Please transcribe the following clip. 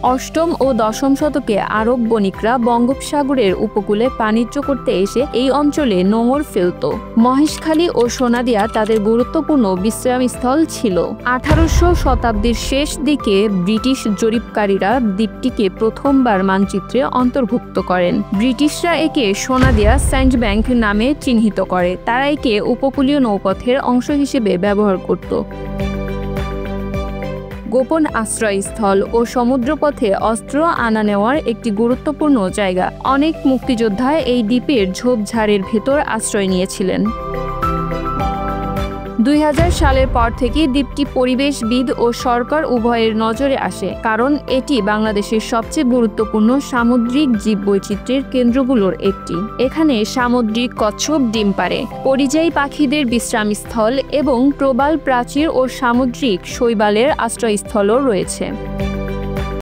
অষ্টম ও দশম শতকে আরব বণিকরা বঙ্গোপসাগরের উপকূলে বাণিজ্য করতে এসে এই অঞ্চলে নোঙর ফেলত। মহেশখালী ও সোনাদিয়া তাদের গুরুত্বপূর্ণ বিশ্রামস্থল ছিল। 18শো শতাব্দীর শেষ দিকে ব্রিটিশ জরিপকারীরা দ্বীপটিকে প্রথমবার মানচিত্রে অন্তর্ভুক্ত করেন। ব্রিটিশরা একে সোনাদিয়া স্যান্ডব্যাংক নামে চিহ্নিত করে। তারা একে উপকূলীয় নৌপথের অংশ হিসেবে ব্যবহার করত। গোপন আশ্রয়স্থল ও সমুদ্রপথে অস্ত্র আনা নেওয়ার একটি গুরুত্বপূর্ণ জায়গা। অনেক মুক্তিযোদ্ধা এই দ্বীপের ঝোপঝাড়ের ভেতর আশ্রয় নিয়েছিলেন। 2000 সালের পর থেকে দ্বীপটি পরিবেশবিদ ও সরকার উভয়ের নজরে আসে, কারণ এটি বাংলাদেশের সবচেয়ে গুরুত্বপূর্ণ সামুদ্রিক জীববৈচিত্র্যের কেন্দ্রগুলোর একটি। এখানে সামুদ্রিক কচ্ছপ ডিম পাড়ে, পরিযায়ী পাখিদের বিশ্রামস্থল এবং প্রবাল প্রাচীর ও সামুদ্রিক শৈবালের আশ্রয়স্থলও রয়েছে।